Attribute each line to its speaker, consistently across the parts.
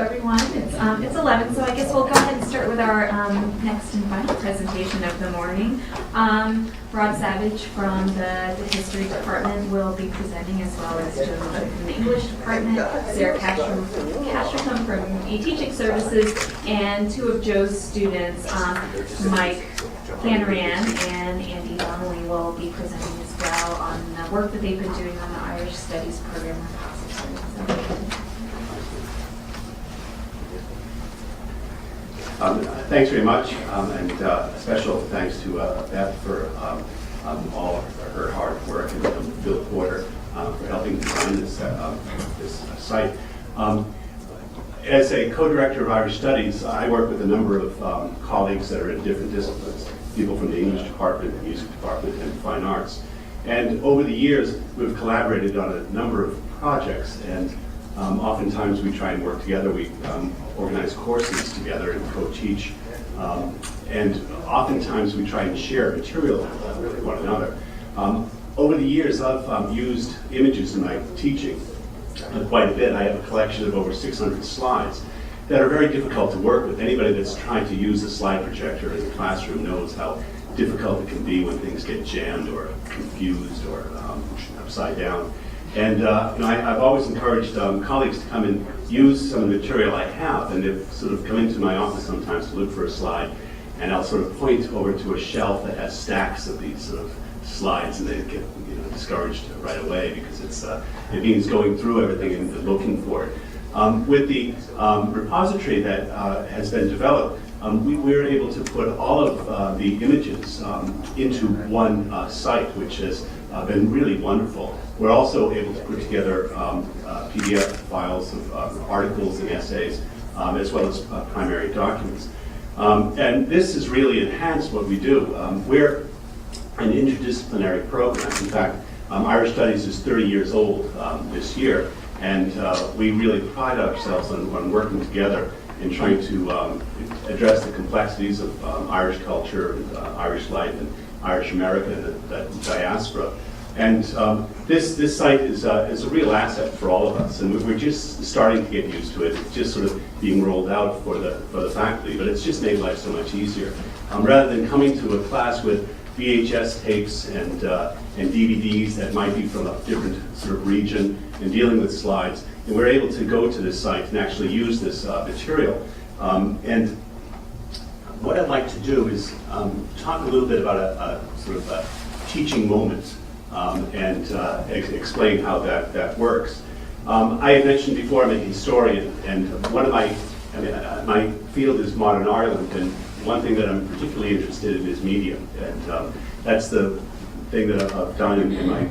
Speaker 1: everyone. It's 11, so I guess we'll go ahead and start with our next and final presentation of the morning. Rod Savage from the History Department will be presenting, as well as Joe from the English Department, Sarah Castricum from eTeaching Services, and two of Joe's students, Mike Hanran and Andy Donnelly, will be presenting as well on the work that they've been doing on the Irish Studies program.
Speaker 2: Thanks very much, and special thanks to Beth for all of her hard work, and Bill Porter for helping design this site. As a co-director of Irish Studies, I work with a number of colleagues that are in different disciplines, people from the English department, the music department, and fine arts. And over the years, we've collaborated on a number of projects, and oftentimes we try and work together. We organize courses together and co-teach, and oftentimes we try and share material with one another. Over the years, I've used images in my teaching quite a bit. I have a collection of over 600 slides that are very difficult to work with. Anybody that's trying to use a slide projector in the classroom knows how difficult it can be when things get jammed or confused or upside down. And I've always encouraged colleagues to come and use some of the material I have, and they've sort of come into my office sometimes to look for a slide, and I'll sort of point over to a shelf that has stacks of these sort of slides, and they get discouraged right away because it means going through everything and looking for it. With the repository that has been developed, we were able to put all of the images into one site, which has been really wonderful. We're also able to put together PDF files of articles and essays, as well as primary documents. And this has really enhanced what we do. We're an interdisciplinary program. In fact, Irish Studies is 30 years old this year, and we really pride ourselves on working together and trying to address the complexities of Irish culture, and, Irish life, and Irish America, and that diaspora. And this site is a real asset for all of us, and we're just starting to get used to it. It's just sort of being rolled out for the faculty, but it's just made life so much easier. Rather than coming to a class with VHS tapes and DVDs that might be from a different sort of region and dealing with slides, and we're able to go to this site and actually use this material. And what I'd like to do is talk a little bit about a sort of a teaching moment and explain how that works. I had mentioned before I'm a historian, and one of my field is modern Ireland, and one thing that I'm particularly interested in is media, and that's the thing that I've done in my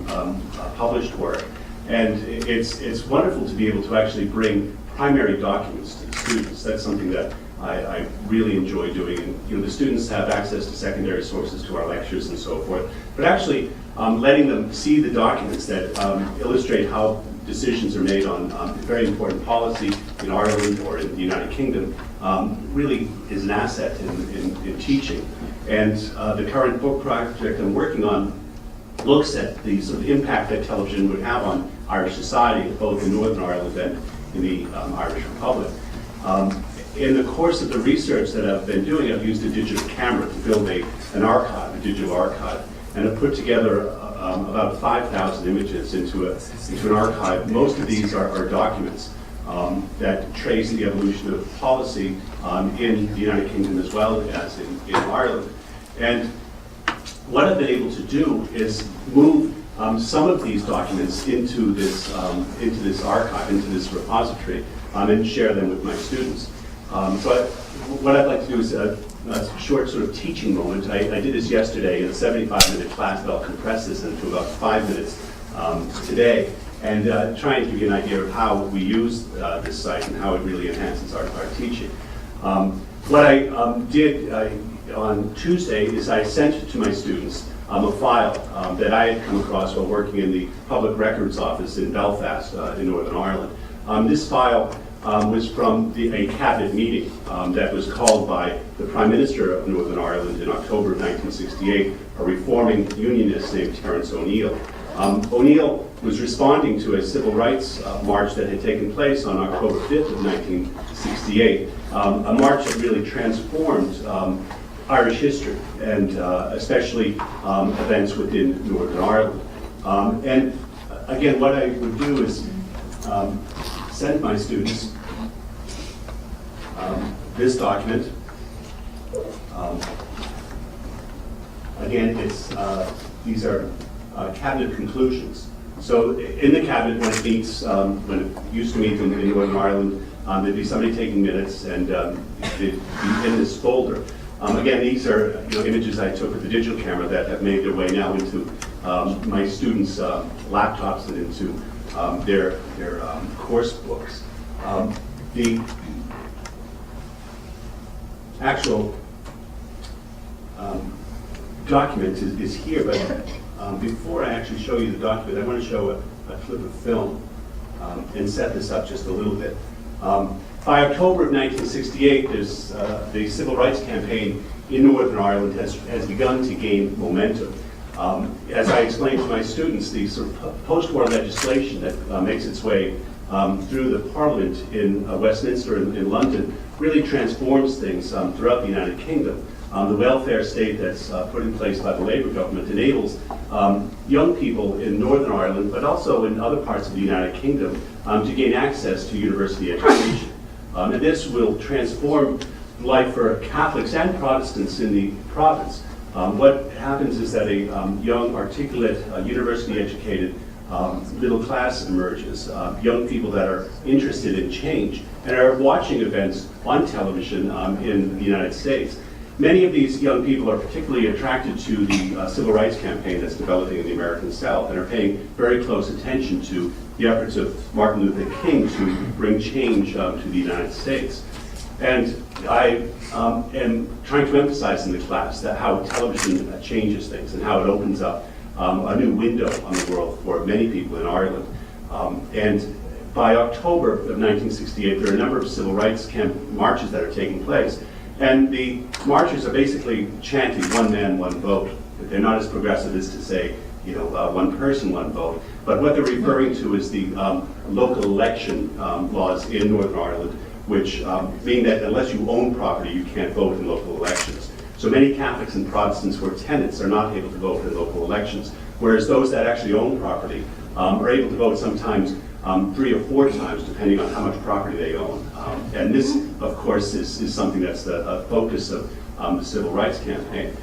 Speaker 2: published work. And it's wonderful to be able to actually bring primary documents to the students. That's something that I really enjoy doing. And the students have access to secondary sources to our lectures and so forth, but actually letting them see the documents that illustrate how decisions are made on very important policy in Ireland or in the United Kingdom really is an asset in teaching. And the current book project I'm working on looks at the sort of impact that television would have on Irish society, both in Northern Ireland and in the Irish Republic. In the course of the research that I've been doing, I've used a digital camera to build an archive, a digital archive, and I've put together about 5,000 images into an archive. Most of these are documents that trace the evolution of policy in the United Kingdom as well as in Ireland. And what I've been able to do is move some of these documents into this archive, into this repository, and share them with my students. So what I'd like to do is a short sort of teaching moment. I did this yesterday in a 75-minute class, but I'll compress this into about 5 minutes today, and try and give you an idea of how we use this site and how it really enhances our teaching. What I did on Tuesday is I sent to my students a file that I had come across while working in the Public Records Office in Belfast in Northern Ireland. This file was from a cabinet meeting that was called by the Prime Minister of Northern Ireland in October of 1968, a reforming unionist named Terence O'Neill. O'Neill was responding to a civil rights march that had taken place on October 5th of 1968, a march that really transformed Irish history, and especially events within Northern Ireland. And again, what I would do is send my students this document. Again, these are cabinet conclusions. So in the cabinet, when it meets, when it used to meet in Northern Ireland, there'd be somebody taking minutes, and they'd be in this folder. Again, these are images I took with the digital camera that have made their way now into my students' laptops and into their course books. The actual document is here, but before I actually show you the document, I want to show a clip of film and set this up just a little bit. By October of 1968, the civil rights campaign in Northern Ireland has begun to gain momentum. As I explained to my students, the sort of post-war legislation that makes its way through the Parliament in Westminster in London really transforms things throughout the United Kingdom. The welfare state that's put in place by the Labour government enables young people in Northern Ireland, but also in other parts of the United Kingdom, to gain access to university education. And this will transform life for Catholics and Protestants in the province. What happens is that a young, articulate, university-educated middle class emerges, young people that are interested in change and are watching events on television in the United States. Many of these young people are particularly attracted to the civil rights campaign that's developing in the American South and are paying very close attention to the efforts of Martin Luther King to bring change to the United States. And I am trying to emphasize in the class that how television changes things and how it opens up a new window on the world for many people in Ireland. And by October of 1968, there are a number of civil rights marches that are taking place. And the marchers are basically chanting one man, one vote. They're not as progressive as to say, one person, one vote. But what they're referring to is the local election laws in Northern Ireland, which mean that unless you own property, you can't vote in local elections. So many Catholics and Protestants who are tenants are not able to vote in local elections, whereas those that actually own property are able to vote sometimes 3 or 4 times, depending on how much property they own. And this, of course, is something that's the focus of the civil rights campaign.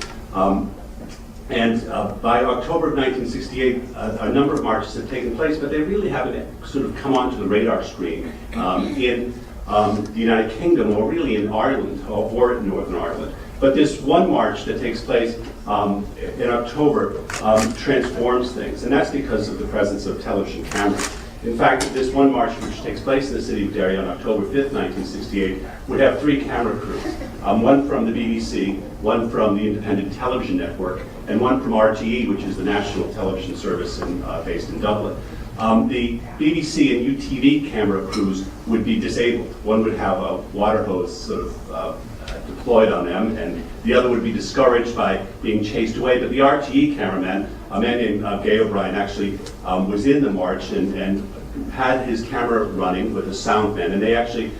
Speaker 2: And by October of 1968, a number of marches have taken place, but they really haven't sort of come onto the radar screen in the United Kingdom, or really in Ireland, or in Northern Ireland. But this one march that takes place in October transforms things, and that's because of the presence of television cameras. In fact, this one march, which takes place in the city of Derry on October 5th, 1968, would have 3 camera crews, one from the BBC, one from the Independent Television Network, and one from RTE, which is the national television service based in Dublin. The BBC and UTV camera crews would be disabled. One would have a water hose sort of deployed on them, and the other would be discouraged by being chased away. But the RTE cameraman, a man named Gay O'Brien, actually was in the march and had his camera running with a sound man, and they actually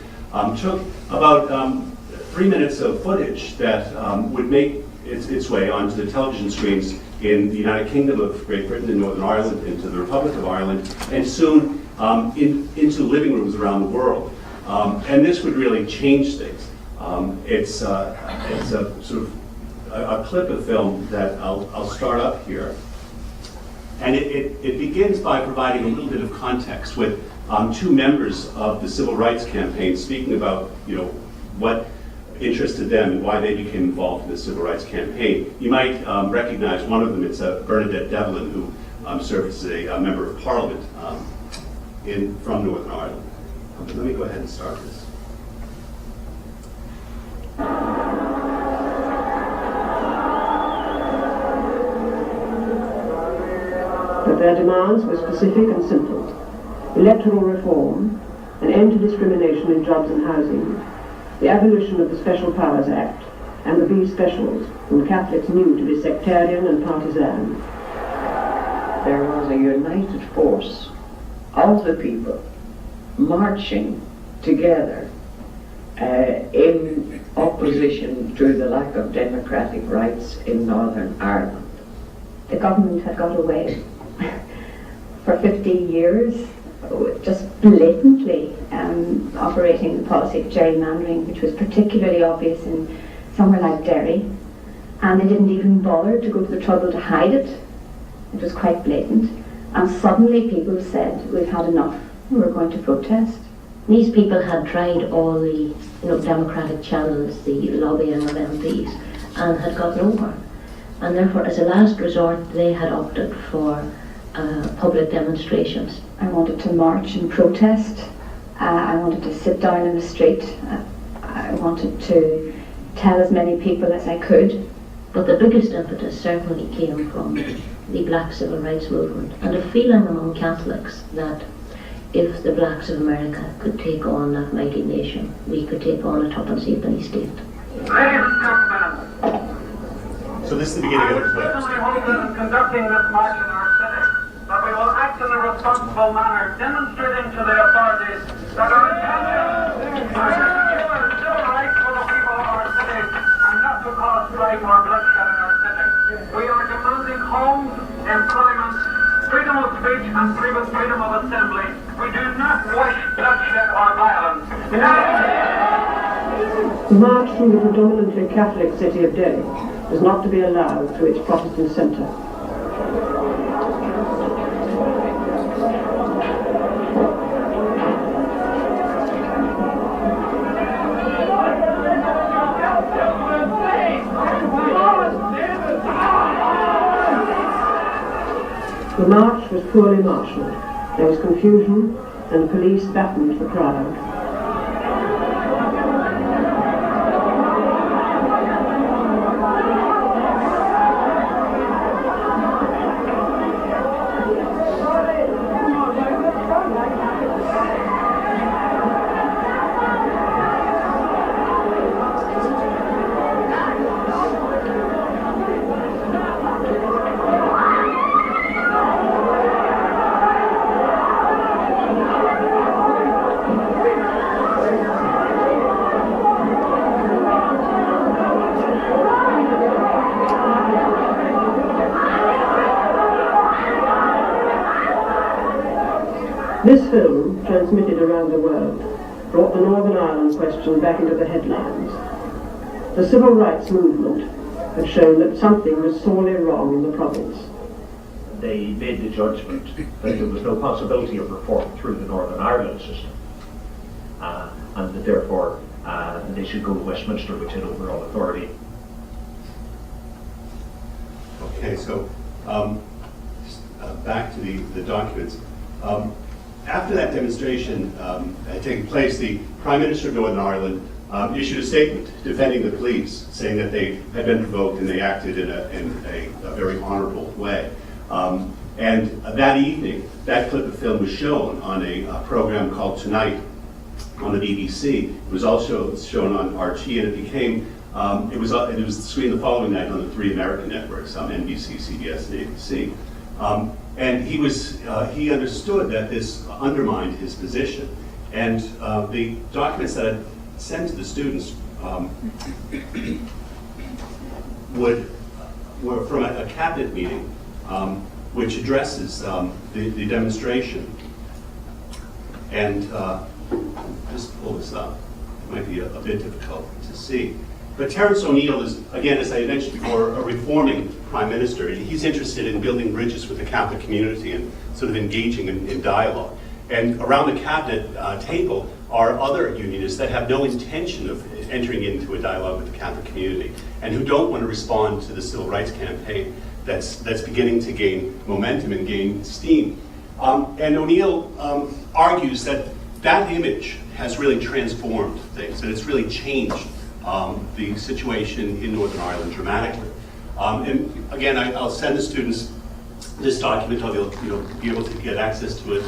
Speaker 2: took about 3 minutes of footage that would make its way onto the television screens in the United Kingdom of Great Britain and Northern Ireland, into the Republic of Ireland, and soon into living rooms around the world. And this would really change things. It's a sort of a clip of film that I'll start up here. And it begins by providing a little bit of context with 2 members of the civil rights campaign speaking about what interested them and why they became involved in the civil rights campaign. You might recognize one of them. It's Bernadette Devlin, who served as a member of Parliament from Northern Ireland. Let me go ahead and start this.
Speaker 3: But their demands were specific and simple: electoral reform, an end to discrimination in jobs and housing, the abolition of the Special Powers Act, and the B specials, whom Catholics knew to be sectarian and partisan.
Speaker 4: there was a united force of the people marching together in opposition to the lack of democratic rights in Northern Ireland.
Speaker 5: The government had got away for 50 years just blatantly operating the policy of gerrymandering, which was particularly obvious in somewhere like Derry, and they didn't even bother to go to the trouble to hide it. It was quite blatant, and suddenly people said, we've had enough, we're going to protest.
Speaker 6: These people had tried all the democratic channels, the lobbying of MPs, and had got nowhere. And therefore, as a last resort, they had opted for public demonstrations.
Speaker 5: I wanted to march and protest. I wanted to sit down in the street. I wanted to tell as many people as I could.
Speaker 6: But the biggest impetus certainly came from the Black Civil Rights Movement and a feeling among Catholics that if the blacks of America could take on that mighty nation, we could take on a tuppence halfpenny state.
Speaker 7: Ladies and gentlemen,
Speaker 2: So this is the beginning of the clip.
Speaker 7: I certainly hope that in conducting this march in our city, that we will act in a responsible manner, demonstrating to the authorities that our intention is to secure civil rights for the people of our city and not to cause strife or bloodshed in our city. We are demanding homes, employment, freedom of speech and freedom of assembly. We do not wish bloodshed or violence.
Speaker 3: The march through the predominantly Catholic city of Derry was not to be allowed through its Protestant centre. The march was poorly marshalled. There was confusion, and the police battened the crowd. This film, transmitted around the world, brought the Northern Ireland question back into the headlines. The civil rights movement had shown that something was sorely wrong in the province.
Speaker 8: They made the judgment that there was no possibility of reform through the Northern Ireland system, and that therefore they should go to Westminster, which had overall authority.
Speaker 2: Okay, so back to the documents. After that demonstration had taken place, the Prime Minister of Northern Ireland issued a statement defending the police, saying that they had been provoked and they acted in a very honorable way. And that evening, that clip of film was shown on a program called Tonight on the BBC. It was also shown on RT, and it became it was screened the following night on the three American networks, NBC, CBS, and ABC. And he understood that this undermined his position. And the documents that I sent to the students were from a cabinet meeting, which addresses the demonstration. And just pull this up. It might be a bit difficult to see. But Terence O'Neill is, again, as I mentioned before, a reforming prime minister. He's interested in building bridges with the Catholic community and sort of engaging in dialogue. And around the cabinet table are other unionists that have no intention of entering into a dialogue with the Catholic community and who don't want to respond to the civil rights campaign that's beginning to gain momentum and gain steam. And O'Neill argues that that image has really transformed things, that it's really changed the situation in Northern Ireland dramatically. And again, I'll send the students this document, so they'll be able to get access to it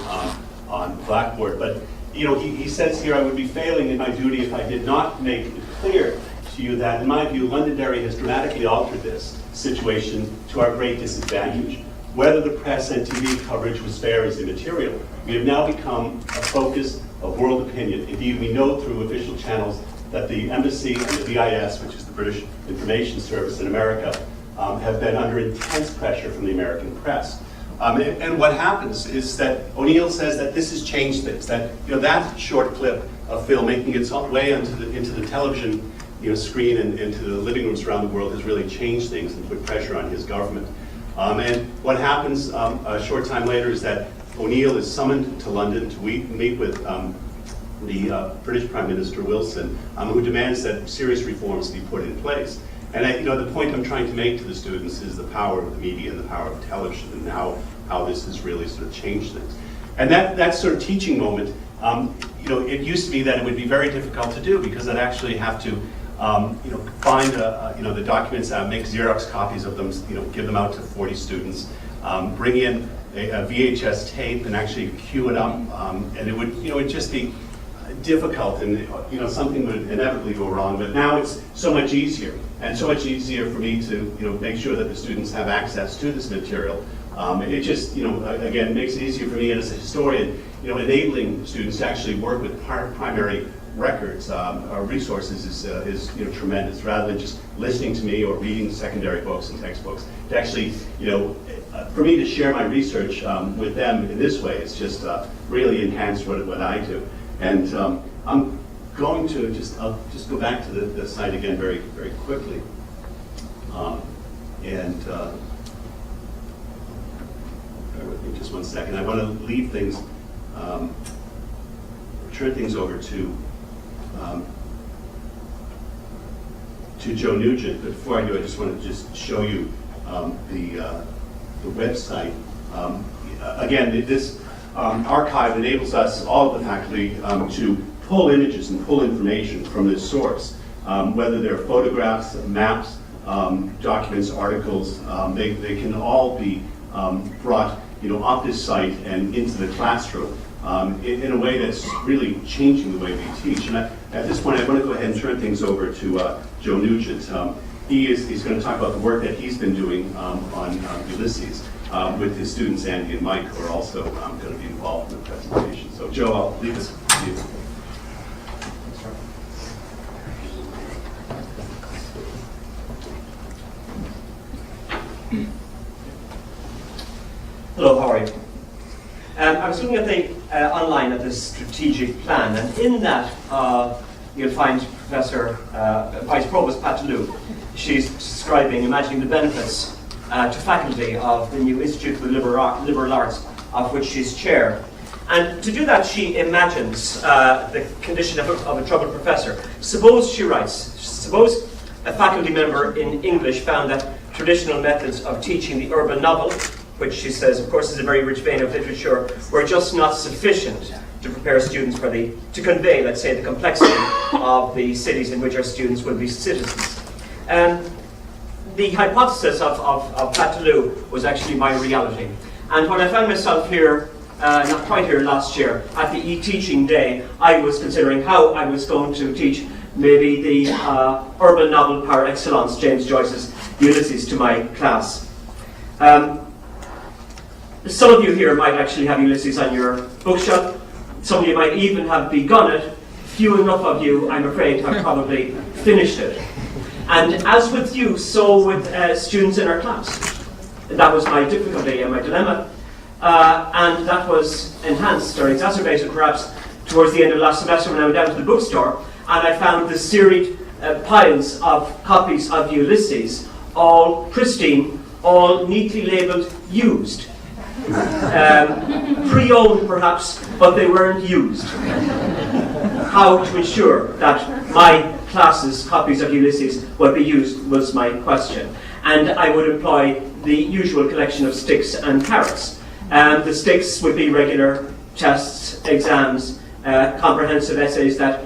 Speaker 2: on Blackboard. But he says here, I would be failing in my duty if I did not make it clear to you that, in my view, Londonderry has dramatically altered this situation to our great disadvantage. whether the press and TV coverage was fair is immaterial. We have now become a focus of world opinion. Indeed, we know through official channels that the embassy and the IDeS, which is the British Information Service in America, have been under intense pressure from the American press. And what happens is that O'Neill says that this has changed things, that that short clip of film making its way into the television screen and into the living rooms around the world has really changed things and put pressure on his government. And what happens a short time later is that O'Neill is summoned to London to meet with the British Prime Minister Wilson, who demands that serious reforms be put in place. And the point I'm trying to make to the students is the power of the media and the power of television and how this has really sort of changed things. And that sort of teaching moment, it used to be that it would be very difficult to do because I'd actually have to find the documents, make Xerox copies of them, give them out to 40 students, bring in a VHS tape and actually cue it up, and it would it'd just be difficult, and something would inevitably go wrong. But now it's so much easier, and so much easier for me to make sure that the students have access to this material. It just again makes it easier for me as a historian, enabling students to actually work with primary records or resources is tremendous, rather than just listening to me or reading secondary books and textbooks. To actually for me to share my research with them in this way, it's just really enhanced what I do. And I'm going to I'll just go back to the site again very, very quickly. Bear with me just one second. I want to leave things, turn things over to Joe Nugent. But before I do, I just want to just show you the website. Again, this archive enables us, all of the faculty, to pull images and pull information from this source, whether they're photographs, maps, documents, articles. They can all be brought off this site and into the classroom in a way that's really changing the way we teach. And at this point, I want to go ahead and turn things over to Joe Nugent. He's going to talk about the work that he's been doing on Ulysses with his students Andy and Mike, who are also going to be involved in the presentation. So Joe, I'll leave this with you.
Speaker 9: Hello, how are you? I was looking at the online at the strategic plan, and in that you'll find Professor Vice Provost Pat Lou. She's describing, imagining the benefits to faculty of the new Institute for the Liberal Arts, of which she's chair. And to do that, she imagines the condition of a troubled professor. Suppose, she writes, suppose a faculty member in English found that traditional methods of teaching the urban novel, which she says, of course, is a very rich vein of literature, were just not sufficient to prepare students to convey, let's say, the complexity of the cities in which our students will be citizens. The hypothesis of Pat Lou was actually my reality. And when I found myself here, not quite here last year, at the eTeaching day, I was considering how I was going to teach maybe the urban novel par excellence, James Joyce's Ulysses, to my class. Some of you here might actually have Ulysses on your bookshelf. Some of you might even have begun it. Few enough of you, I'm afraid, have probably finished it. And as with you, so with students in our class. That was my difficulty and my dilemma. And that was enhanced or exacerbated perhaps towards the end of last semester when I went down to the bookstore and I found the serried piles of copies of Ulysses, all pristine, all neatly labelled used. Pre-owned perhaps, but they weren't used. How to ensure that my class's copies of Ulysses would be used was my question. And I would employ the usual collection of sticks and carrots. The sticks would be regular tests, exams, comprehensive essays that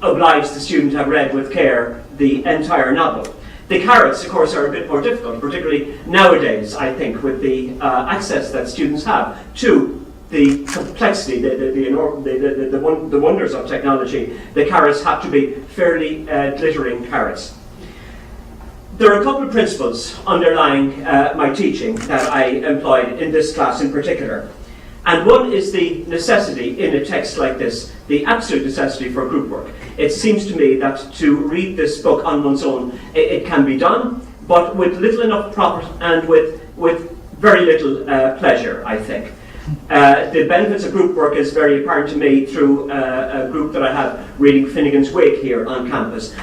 Speaker 9: oblige the student to have read with care the entire novel. The carrots, of course, are a bit more difficult, particularly nowadays, I think, with the access that students have to the complexity, the wonders of technology. The carrots have to be fairly glittering carrots. there are a couple of principles underlying my teaching that I employed in this class in particular. And one is the necessity in a text like this, the absolute necessity for group work. It seems to me that to read this book on one's own, it can be done, but with little enough profit and with very little pleasure, I think. The benefits of group work is very apparent to me through a group that I have reading Finnegan's Wake here on campus.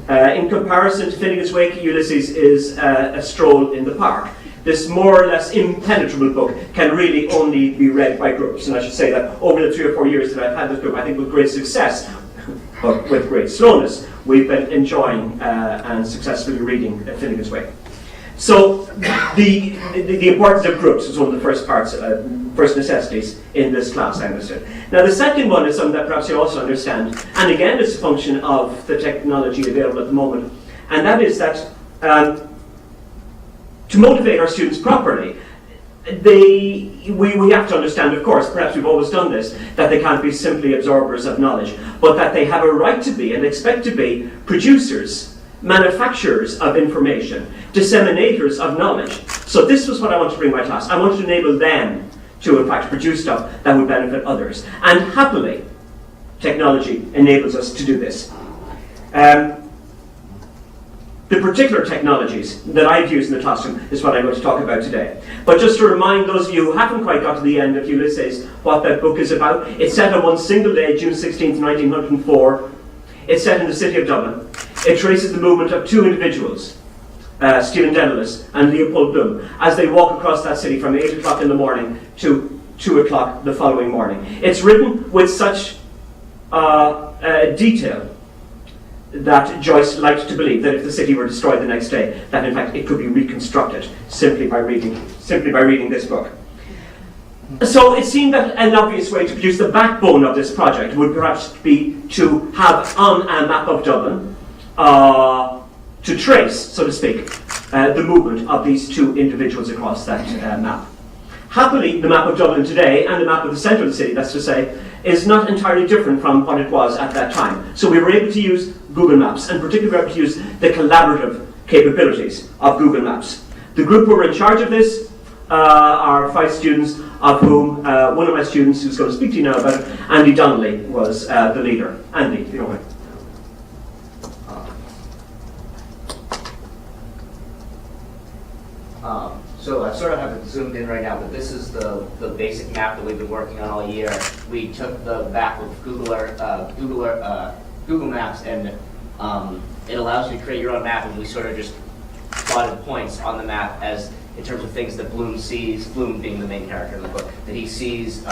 Speaker 9: In comparison to Finnegan's Wake, Ulysses is a stroll in the park. This more or less impenetrable book can really only be read by groups. And I should say that over the 3 or 4 years that I've had this book, I think with great success, but with great slowness, we've been enjoying and successfully reading Finnegan's Wake. So the importance of groups was one of the first parts, first necessities in this class, I understood. Now the second one is something that perhaps you also understand, and again it's a function of the technology available at the moment, and that is that to motivate our students properly, we have to understand, of course, perhaps we've always done this, that they can't be simply absorbers of knowledge, but that they have a right to be and expect to be producers, manufacturers of information, disseminators of knowledge. So this was what I wanted to bring to my class. I wanted to enable them to, in fact, produce stuff that would benefit others. And happily, technology enables us to do this. The particular technologies that I've used in the classroom is what I'm going to talk about today. But just to remind those of you who haven't quite got to the end of Ulysses what that book is about, it's set on one single day, June 16th, 1904. It's set in the city of Dublin. It traces the movement of two individuals, Stephen Dedalus and Leopold Bloom, as they walk across that city from 8 o'clock in the morning to 2 o'clock the following morning. It's written with such detail that Joyce liked to believe that if the city were destroyed the next day, that in fact it could be reconstructed simply by reading this book. So it seemed that an obvious way to produce the backbone of this project would perhaps be to have on a map of Dublin, to trace, so to speak, the movement of these two individuals across that map. Happily, the map of Dublin today, and the map of the centre of the city, that's to say, is not entirely different from what it was at that time. So we were able to use Google Maps, and particularly we were able to use the collaborative capabilities of Google Maps. The group who were in charge of this are 5 students, of whom one of my students, who's going to speak to you now about it, Andy Donnelly, was the leader. Andy, if you don't mind.
Speaker 10: So I sort of have it zoomed in right now, but this is the basic map that we've been working on all year. We took the map of Google Maps, and it allows you to create your own map, and we sort of just plotted points on the map as in terms of things that Bloom sees, Bloom being the main character in the book, that he sees,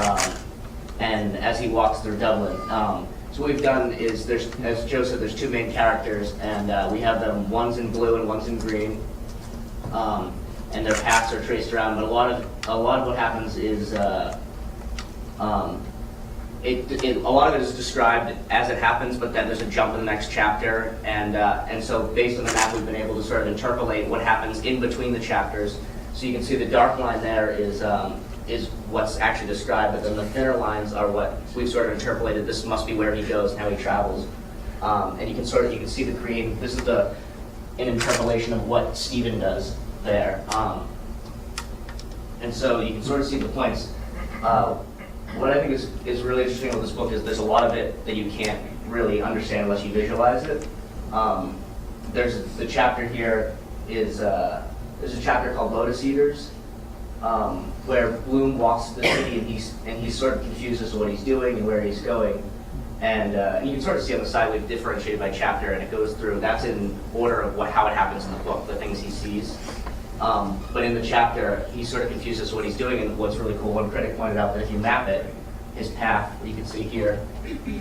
Speaker 10: and as he walks through Dublin. So what we've done is, as Joe said, there's 2 main characters, and we have them, one's in blue and one's in green. And their paths are traced around, but a lot of what happens is a lot of it is described as it happens, but then there's a jump in the next chapter, and so based on the map, we've been able to sort of interpolate what happens in between the chapters. So you can see the dark line there is what's actually described, but then the thinner lines are what we've sort of interpolated. This must be where he goes and how he travels, and you can see the green. This is an interpolation of what Stephen does there, and so you can sort of see the points. What I think is really interesting with this book is there's a lot of it that you can't really understand unless you visualize it. There's the chapter here is there's a chapter called Lotus Eaters, where Bloom walks to the city and he's sort of confused as to what he's doing and where he's going. And you can sort of see on the side we've differentiated by chapter, and it goes through. That's in order of how it happens in the book, the things he sees. But in the chapter, he's sort of confused as to what he's doing, and what's really cool, one critic pointed out that if you map it, his path, you can see here,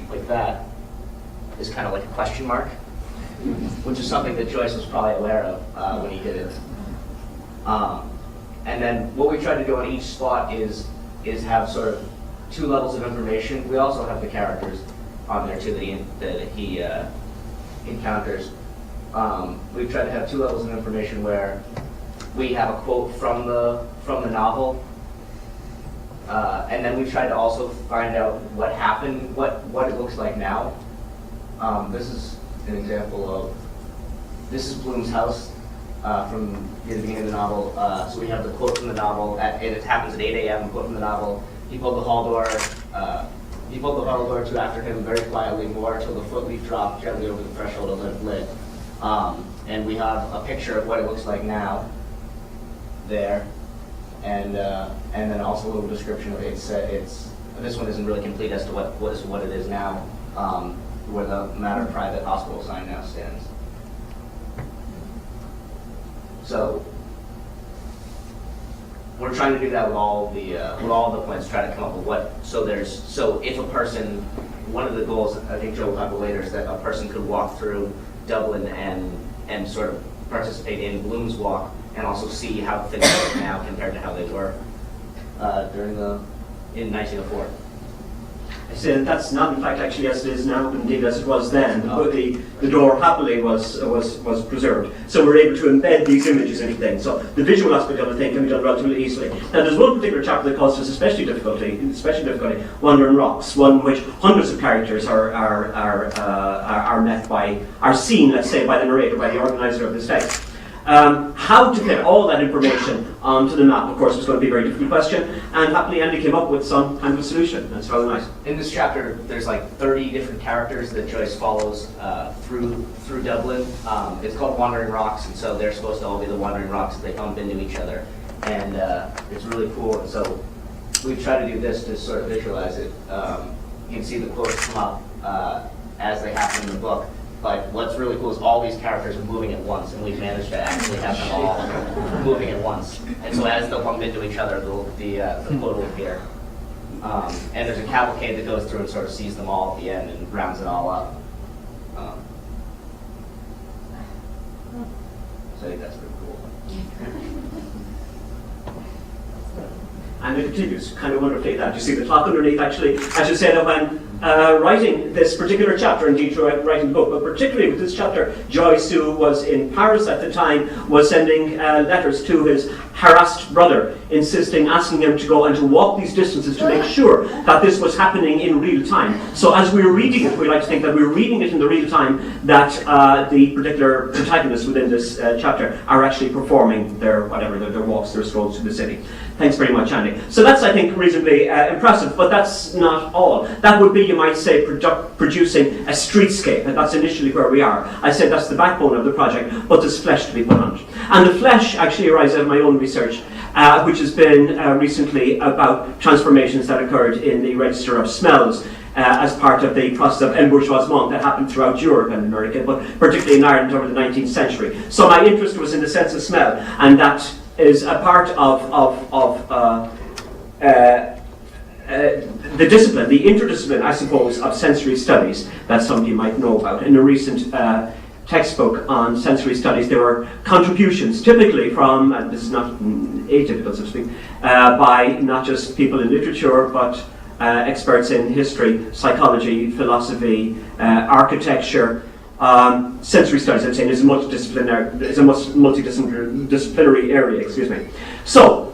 Speaker 10: like that, is kind of like a question mark, which is something that Joyce was probably aware of when he did it. And then what we tried to do on each spot is have sort of 2 levels of information. We also have the characters on there too that he encounters. We've tried to have 2 levels of information where we have a quote from the novel, and then we've tried to also find out what happened, what it looks like now. This is an example of, this is Bloom's house from the beginning of the novel. So we have the quote from the novel. It happens at 8 a.m. Quote from the novel. He pulled the hall door. He pulled the hall door to after him very quietly, more till the foot leaf dropped gently over the threshold of the lid. And we have a picture of what it looks like now. There, and then also a little description of it. This one isn't really complete as to what it is now, where the Matter Private Hospital sign now stands. So we're trying to do that with all the points, try to come up with what. So if a person, one of the goals I think Joe will talk about later is that a person could walk through Dublin and sort of participate in Bloom's Walk and also see how things are now compared to how they were in 1904.
Speaker 9: I say that's not in fact actually as it is now, indeed as it was then. But the door happily was preserved. So we're able to embed these images into things. So the visual aspect of the thing can be done relatively easily. Now there's one particular chapter that caused us especially difficulty, Wandering Rocks, one in which hundreds of characters are seen, let's say, by the narrator, by the organizer of this text. How to get all that information onto the map, of course, was going to be a very difficult question, and happily Andy came up with some kind of a solution. That's rather nice.
Speaker 10: In this chapter, there's like 30 different characters that Joyce follows through Dublin. It's called Wandering Rocks, and so they're supposed to all be the wandering rocks that they bump into each other, and it's really cool. And so we've tried to do this to sort of visualize it. You can see the quotes come up as they happen in the book. But what's really cool is all these characters are moving at once, and we've managed to actually have them all moving at once. And so as they'll bump into each other, the quote will appear. And there's a cavalcade that goes through and sort of sees them all at the end and rounds it all up. So I think that's pretty cool.
Speaker 9: And it continues kind of wonderfully that. You see the clock underneath actually, as you said, when writing this particular chapter, indeed writing the book, but particularly with this chapter, Joyce, who was in Paris at the time, was sending letters to his harassed brother, asking him to go and to walk these distances to make sure that this was happening in real time. So as we're reading it, we like to think that we're reading it in the real time that the particular protagonists within this chapter are actually performing their walks, their strolls through the city. Thanks very much, Andy. So that's, I think, reasonably impressive, but that's not all. That would be, you might say, producing a streetscape, and that's initially where we are. I said that's the backbone of the project, but there's flesh to be put on it. And the flesh actually arises out of my own research, which has been recently about transformations that occurred in the register of smells as part of the process of embourgeoisement that happened throughout Europe and America, but particularly in Ireland over the 19th century. So my interest was in the sense of smell, and that is a part of the discipline, the interdiscipline, I suppose, of sensory studies that somebody might know about. In a recent textbook on sensory studies, there were contributions, typically from, and this is not atypical, so to speak, by not just people in literature, but experts in history, psychology, philosophy, architecture. Sensory studies, I'm saying, is a multidisciplinary area, excuse me. So,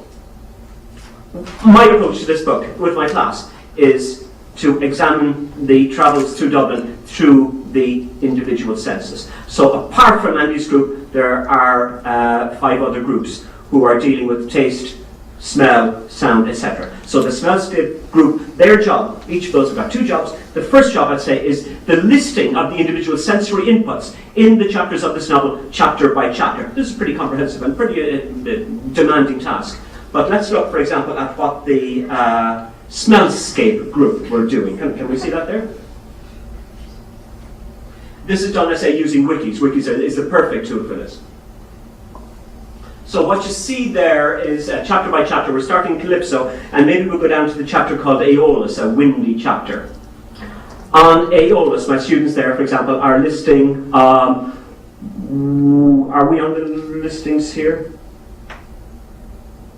Speaker 9: my approach to this book with my class is to examine the travels through Dublin through the individual senses. So apart from Andy's group, there are 5 other groups who are dealing with taste, smell, sound, etc. So the smellscape group, their job, each of those have got 2 jobs. The first job, I'd say, is the listing of the individual sensory inputs in the chapters of this novel, chapter by chapter. This is pretty comprehensive and pretty demanding task. But let's look, for example, at what the smellscape group were doing. Can we see that there? This is done, I say, using wikis. Wikis is the perfect tool for this. So what you see there is chapter by chapter. We're starting Calypso, and maybe we'll go down to the chapter called Aeolus, a windy chapter. On Aeolus, my students there, for example, are listing, are we on the listings here?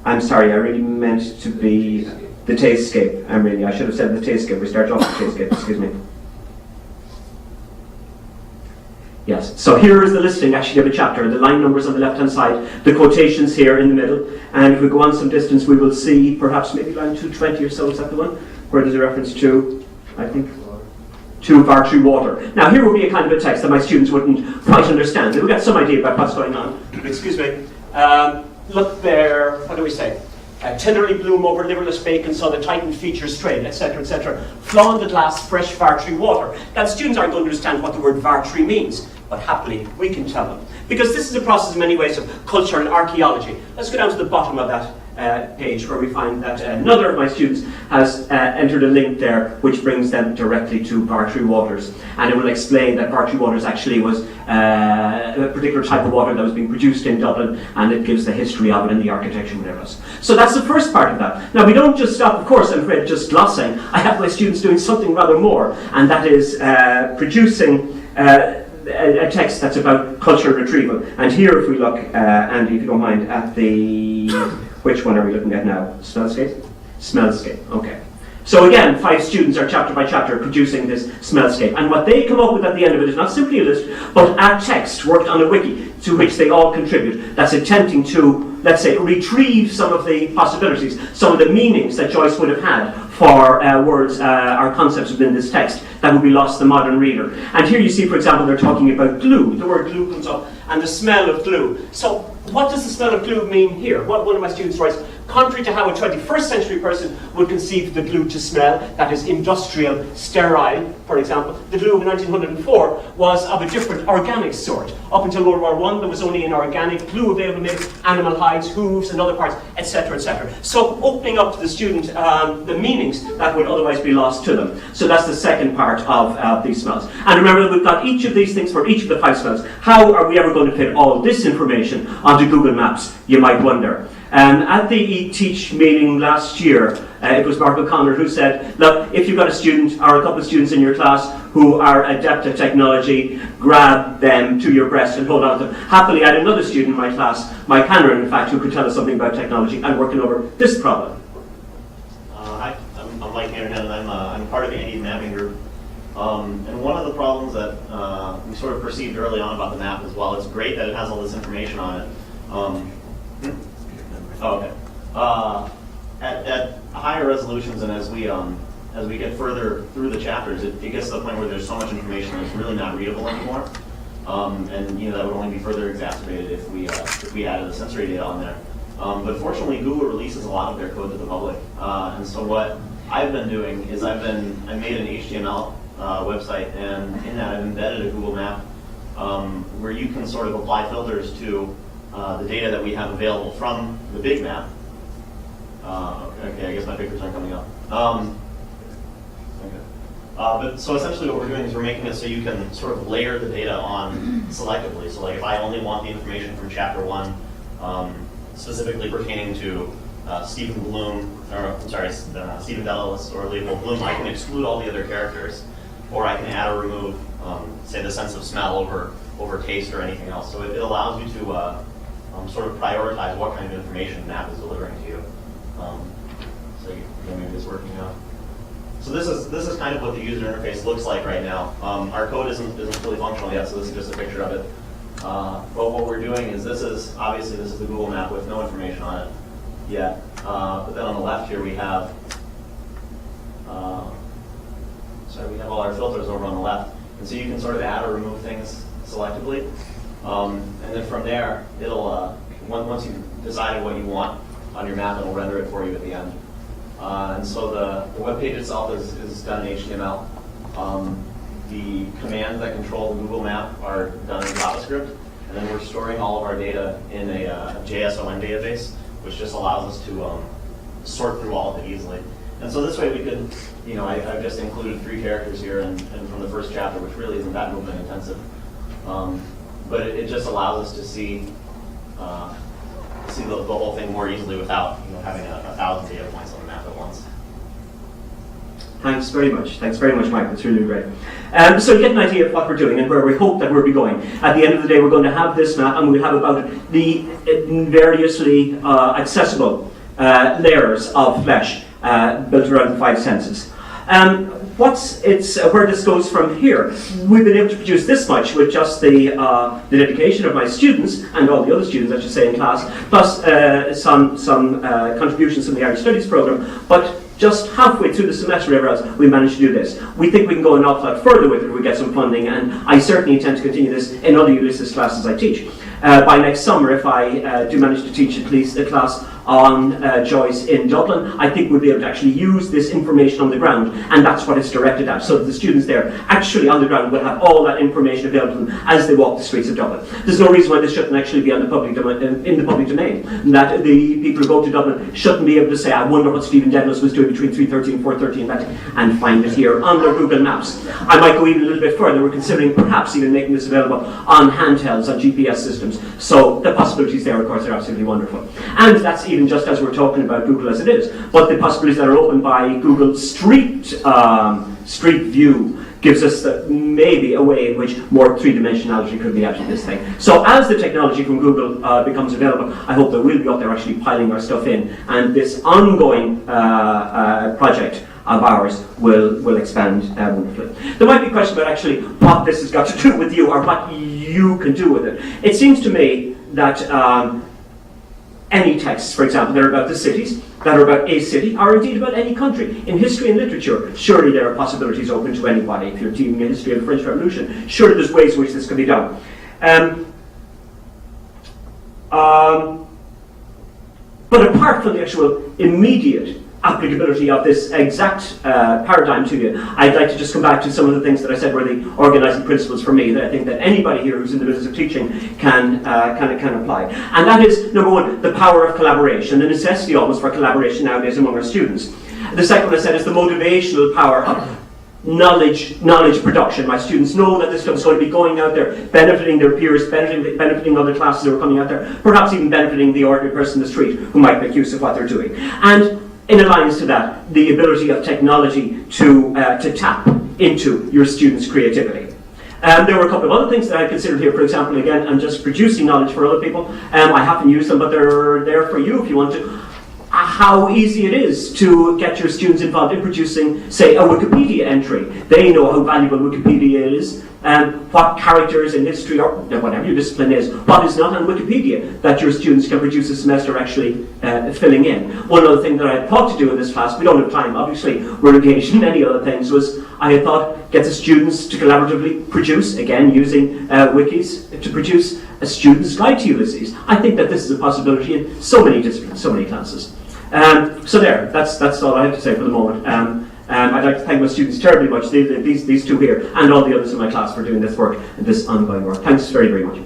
Speaker 9: I'm sorry, I really meant to be the Tastescape. I should have said the Tastescape. We start off with the Tastescape, excuse me. Yes, so here is the listing actually of a chapter. The line numbers on the left-hand side, the quotations here in the middle, and if we go on some distance, we will see perhaps maybe line 220 or so, is that the one? Where there's a reference to, I think, to Vartry Water. Now here would be a kind of a text that my students wouldn't quite understand. They would get some idea about what's going on, excuse me, look there, what do we say? Tenderly bloom over liverless bacon, saw the tightened features strain, etc., etc. Flawn the glass, fresh Vartree water. Now, the students aren't going to understand what the word Vartree means, but happily, we can tell them. Because this is a process in many ways of culture and archaeology. Let's go down to the bottom of that page where we find that another of my students has entered a link there which brings them directly to Vartree waters, and it will explain that Vartree waters actually was a particular type of water that was being produced in Dublin, and it gives the history of it and the architecture and whatever else. So that's the first part of that. Now we don't just stop, of course, I'm afraid, just glossing. I have my students doing something rather more, and that is producing a text that's about cultural retrieval. And here, if we look, Andy, if you don't mind, at the... Which one are we looking at now? Smellscape? Smellscape, okay. So again, 5 students are chapter by chapter producing this smellscape. And what they come up with at the end of it is not simply a list, but a text worked on a wiki to which they all contribute. That's attempting to, let's say, retrieve some of the possibilities, some of the meanings that Joyce would have had for words or concepts within this text that would be lost to the modern reader. And here you see, for example, they're talking about glue. The word glue comes up, and the smell of glue. So what does the smell of glue mean here? One of my students writes, contrary to how a 21st century person would conceive the glue to smell, that is industrial, sterile, for example, the glue of 1904 was of a different organic sort. Up until World War I, there was only an organic glue available made of animal hides, hooves, and other parts, etc., etc. So opening up to the student the meanings that would otherwise be lost to them. So that's the second part of these smells. And remember that we've got each of these things for each of the 5 smells. How are we ever going to fit all this information onto Google Maps, you might wonder? At the eTeach meeting last year, it was Mark O'Connor who said, look, if you've got a student or a couple of students in your class who are adept at technology, grab them to your breast and hold on to them. Happily, I had another student in my class, Mike Hanneran, in fact, who could tell us something about technology and working over this problem.
Speaker 11: Hi, I'm Mike Hanneran, and I'm part of the IDeS mapping group. And one of the problems that we sort of perceived early on about the map as well, it's great that it has all this information on it. Okay. At higher resolutions, and as we get further through the chapters, it gets to the point where there's so much information that it's really not readable anymore. And that would only be further exacerbated if we added the sensory data on there. But fortunately, Google releases a lot of their code to the public. And so what I've been doing is I made an HTML website, and in that I've embedded a Google map where you can sort of apply filters to the data that we have available from the big map. Okay, I guess my pictures aren't coming up. Okay. But so essentially what we're doing is we're making it so you can sort of layer the data on selectively. So like if I only want the information from chapter 1, specifically pertaining to Stephen Bloom, or I'm sorry, Stephen Dellis or Leopold Bloom, I can exclude all the other characters, or I can add or remove, say, the sense of smell over taste or anything else. So it allows you to sort of prioritize what kind of information the map is delivering to you. So maybe it's working out. So this is kind of what the user interface looks like right now. Our code isn't fully functional yet, so this is just a picture of it. But what we're doing is this is the Google map with no information on it yet. But then on the left here we have we have all our filters over on the left, and so you can sort of add or remove things selectively. And then from there, it'll once you've decided what you want on your map, it'll render it for you at the end. And so the web page itself is done in HTML. The commands that control the Google map are done in JavaScript, and then we're storing all of our data in a JSON database, which just allows us to sort through all of it easily. And so this way we could, I've just included 3 characters here and from the first chapter, which really isn't that movement intensive. But it just allows us to see the whole thing more easily without having 1,000 data points on the map at once.
Speaker 9: Thanks very much, Mike. That's really great. So you get an idea of what we're doing and where we hope that we'll be going. At the end of the day, we're going to have this map, and we'll have about the variously accessible layers of flesh built around the 5 senses. Where this goes from here. We've been able to produce this much with just the dedication of my students and all the other students, I should say, in class, plus some contributions from the Irish Studies program. But just halfway through the semester, whatever else, we managed to do this. We think we can go an awful lot further with it if we get some funding, and I certainly intend to continue this in other Ulysses classes I teach. by next summer, if I do manage to teach at least a class on Joyce in Dublin, I think we'll be able to actually use this information on the ground, and that's what it's directed at, so that the students there actually on the ground will have all that information available to them as they walk the streets of Dublin. There's no reason why this shouldn't actually be on the public in the public domain, and that the people who go to Dublin shouldn't be able to say, I wonder what Stephen Dennis was doing between 3:30 and 4:30 and find it here on their Google Maps. I might go even a little bit further. We're considering perhaps even making this available on handhelds, on GPS systems. So the possibilities there, of course, are absolutely wonderful. And that's even just as we're talking about Google as it is. But the possibilities that are opened by Google Street View gives us maybe a way in which more three-dimensionality could be added to this thing. So as the technology from Google becomes available, I hope that we'll be up there actually piling our stuff in, and this ongoing project of ours will expand wonderfully. There might be a question about actually what this has got to do with you, or what you can do with it. It seems to me that any texts, for example, that are about the cities, that are about a city, or indeed about any country, in history and literature, surely there are possibilities open to anybody. If you're teaching the history of the French Revolution, surely there's ways in which this can be done. But apart from the actual immediate applicability of this exact paradigm to you, I'd like to just come back to some of the things that I said were the organising principles for me that I think that anybody here who's in the business of teaching can apply. And that is, number one, the power of collaboration, the necessity almost for collaboration nowadays among our students. The second one I said is the motivational power of knowledge production. My students know that this stuff is going to be going out there, benefiting their peers, benefiting other classes who are coming out there, perhaps even benefiting the ordinary person in the street who might make use of what they're doing. And in alliance to that, the ability of technology to tap into your students' creativity. There were a couple of other things that I considered here. For example, again, I'm just producing knowledge for other people. I haven't used them, but they're there for you if you want to. How easy it is to get your students involved in producing, say, a Wikipedia entry. They know how valuable Wikipedia is, and what characters in history, or whatever your discipline is, what is not on Wikipedia that your students can produce a semester actually filling in. One other thing that I had thought to do in this class, we don't have time, obviously, we're engaged in many other things, was I had thought get the students to collaboratively produce, again, using wikis, to produce a student's guide to Ulysses. I think that this is a possibility in so many disciplines, so many classes. So there, that's all I have to say for the moment. I'd like to thank my students terribly much, these two here, and all the others in my class for doing this work and this ongoing work. Thanks very, very much.